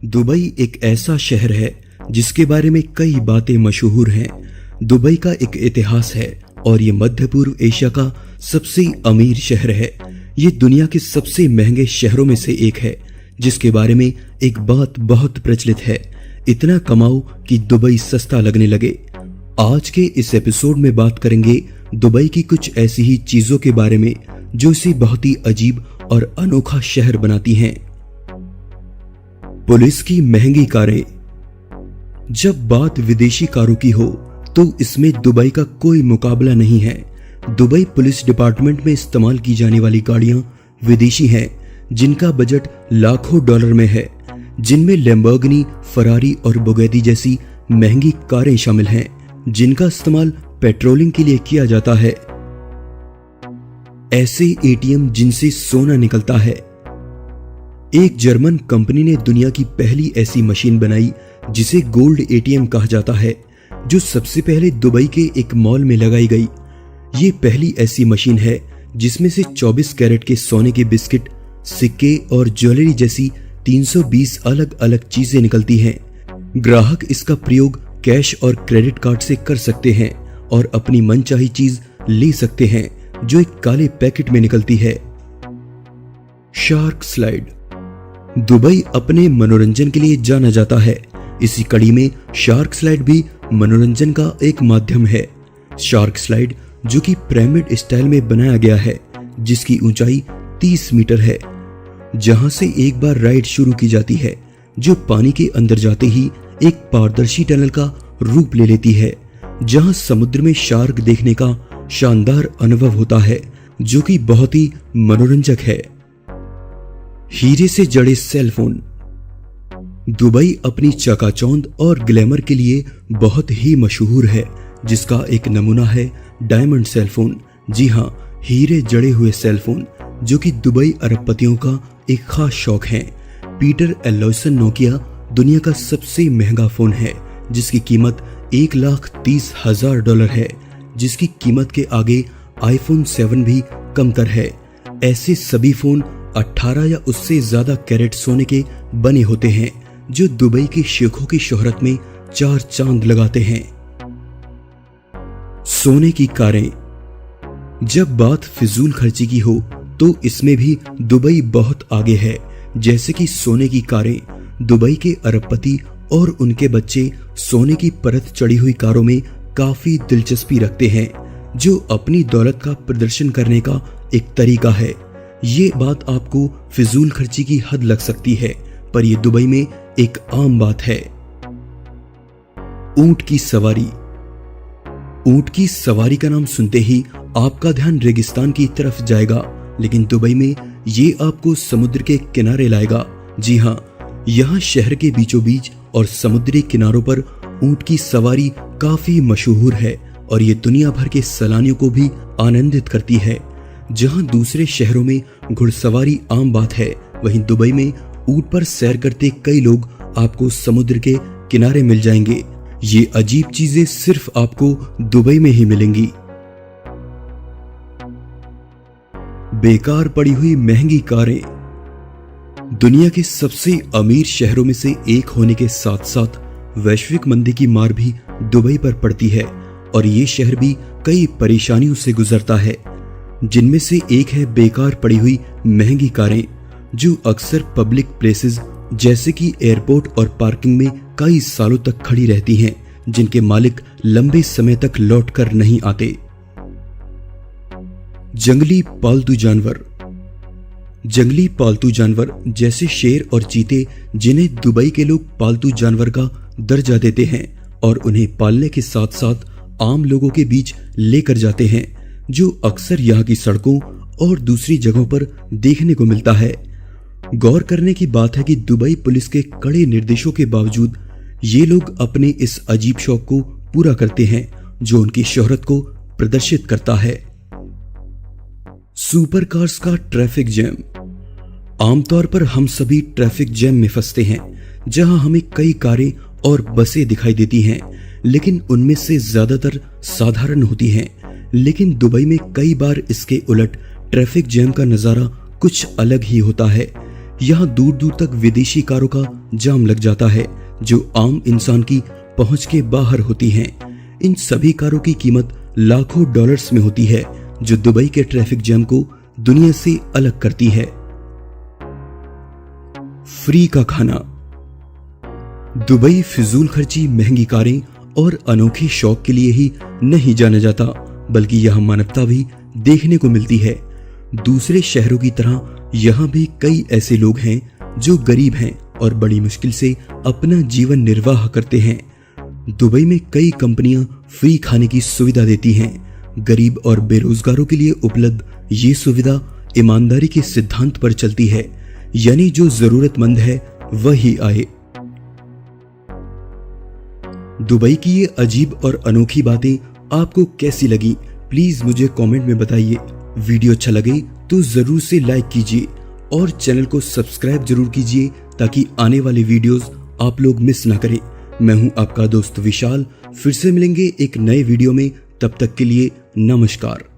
Dubai एक ऐसा शहर है जिसके बारे में कई बातें मशहूर हैं। दुबई का एक इतिहास है और ये मध्य पूर्व एशिया का सबसे अमीर शहर है। ये दुनिया के सबसे महंगे शहरों में से एक है, जिसके बारे में एक बात बहुत प्रचलित है, इतना कमाओ कि दुबई सस्ता लगने लगे। आज के इस एपिसोड में बात करेंगे दुबई की कुछ ऐसी ही चीजों के बारे में जो इसे बहुत ही अजीब और अनोखा शहर बनाती हैं। पुलिस की महंगी कारें। जब बात विदेशी कारों की हो तो इसमें दुबई का कोई मुकाबला नहीं है। दुबई पुलिस डिपार्टमेंट में इस्तेमाल की जाने वाली गाड़ियां विदेशी हैं, जिनका बजट लाखों डॉलर में है, जिनमें लैम्बोर्गिनी, फरारी और बुगैटी जैसी महंगी कारें शामिल हैं, जिनका इस्तेमाल पेट्रोलिंग के लिए किया जाता है। ऐसे एटीएम जिनसे सोना निकलता है। एक जर्मन कंपनी ने दुनिया की पहली ऐसी मशीन बनाई जिसे गोल्ड एटीएम कहा जाता है, जो सबसे पहले दुबई के एक मॉल में लगाई गई। ये पहली ऐसी मशीन है जिसमें से 24 कैरेट के सोने के बिस्किट, सिक्के और ज्वेलरी जैसी 320 अलग अलग चीजें निकलती हैं। ग्राहक इसका प्रयोग कैश और क्रेडिट कार्ड से कर सकते हैं और अपनी मनचाही चीज ले सकते हैं, जो एक काले पैकेट में निकलती है। Shark slide. दुबई अपने मनोरंजन के लिए जाना जाता है। इसी कड़ी में शार्क स्लाइड भी मनोरंजन का एक माध्यम है। शार्क स्लाइड, जो कि पिरामिड स्टाइल में बनाया गया है, जिसकी ऊंचाई 30 मीटर है, जहां से एक बार राइड शुरू की जाती है, जो पानी के अंदर जाते ही एक पारदर्शी टनल का रूप ले लेती है, जहां समुद्र में शार्क देखने का शानदार अनुभव होता है, जो कि बहुत ही मनोरंजक है। हीरे से जड़े सेलफोन। दुबई अपनी चकाचौंध और ग्लैमर के लिए बहुत ही मशहूर है, जिसका एक नमूना है डायमंड सेलफोन। जी हाँ, हीरे जड़े हुए सेलफोन, जो कि दुबई अरबपतियों का एक खास शौक है। पीटर एलोसन नोकिया दुनिया का सबसे महंगा फोन है, जिसकी कीमत $1,30,000 है, जिसकी कीमत के आगे आईफोन 7 भी कमतर है। ऐसे सभी फोन 18 या उससे ज्यादा कैरेट सोने के बने होते हैं, जो दुबई के शेखों की शोहरत में 4 चांद लगाते हैं। सोने की कारें। जब बात फिजूल खर्ची की हो तो इसमें भी दुबई बहुत आगे है। जैसे कि सोने की कारें। दुबई के अरबपति और उनके बच्चे सोने की परत चढ़ी हुई कारों में काफी दिलचस्पी रखते हैं, जो अपनी दौलत का प्रदर्शन करने का एक तरीका है। ये बात आपको फिजूल खर्ची की हद लग सकती है, पर यह दुबई में एक आम बात है। ऊंट की सवारी। ऊंट की सवारी का नाम सुनते ही आपका ध्यान रेगिस्तान की तरफ जाएगा, लेकिन दुबई में ये आपको समुद्र के किनारे लाएगा। जी हाँ, यहाँ शहर के बीचों बीच और समुद्री किनारों पर ऊंट की सवारी काफी मशहूर है और ये दुनिया भर के सैलानियों को भी आनंदित करती है। जहाँ दूसरे शहरों में घुड़सवारी आम बात है, वहीं दुबई में ऊंट पर सैर करते कई लोग आपको समुद्र के किनारे मिल जाएंगे। ये अजीब चीजें सिर्फ आपको दुबई में ही मिलेंगी। बेकार पड़ी हुई महंगी कारें। दुनिया के सबसे अमीर शहरों में से एक होने के साथ साथ वैश्विक मंदी की मार भी दुबई पर पड़ती है और ये शहर भी कई परेशानियों से गुजरता है, जिनमें से एक है बेकार पड़ी हुई महंगी कारें, जो अक्सर पब्लिक प्लेसेस जैसे कि एयरपोर्ट और पार्किंग में कई सालों तक खड़ी रहती हैं, जिनके मालिक लंबे समय तक लौट कर नहीं आते। जंगली पालतू जानवर। जंगली पालतू जानवर जैसे शेर और चीते, जिन्हें दुबई के लोग पालतू जानवर का दर्जा देते हैं और उन्हें पालने के साथ साथ आम लोगों के बीच लेकर जाते हैं, जो अक्सर यहाँ की सड़कों और दूसरी जगहों पर देखने को मिलता है। गौर करने की बात है कि दुबई पुलिस के कड़े निर्देशों के बावजूद ये लोग अपने इस अजीब शौक को पूरा करते हैं, जो उनकी शोहरत को प्रदर्शित करता है। सुपर कार्स का ट्रैफिक जैम। आमतौर पर हम सभी ट्रैफिक जैम में फंसते हैं, जहां हमें कई कारें और बसें दिखाई देती हैं, लेकिन उनमें से ज्यादातर साधारण होती हैं। लेकिन दुबई में कई बार इसके उलट ट्रैफिक जैम का नजारा कुछ अलग ही होता है। यहाँ दूर दूर तक विदेशी कारों का जाम लग जाता है जो आम इंसान की पहुंच के बाहर होती हैं। इन सभी कारों की कीमत लाखों डॉलर्स में होती है जो दुबई के ट्रैफिक जैम को दुनिया से अलग करती है। फ्री का खाना। दुबई फिजूल खर्ची, महंगी कारें और अनोखे शौक के लिए ही नहीं जाना जाता, बल्कि यह मानवता भी देखने को मिलती है। दूसरे शहरों की तरह यहाँ भी कई ऐसे लोग हैं जो गरीब हैं और बड़ी मुश्किल से अपना जीवन निर्वाह करते हैं। दुबई में कई कंपनियां फ्री खाने की सुविधा देती हैं। गरीब और बेरोजगारों के लिए उपलब्ध ये सुविधा ईमानदारी के सिद्धांत पर चलती है, यानी जो जरूरतमंद है वही आए। दुबई की ये अजीब और अनोखी बातें आपको कैसी लगी, प्लीज मुझे कमेंट में बताइए। वीडियो अच्छा लगे तो जरूर से लाइक कीजिए और चैनल को सब्सक्राइब जरूर कीजिए ताकि आने वाली वीडियोस आप लोग मिस ना करें। मैं हूं आपका दोस्त विशाल, फिर से मिलेंगे एक नए वीडियो में। तब तक के लिए नमस्कार।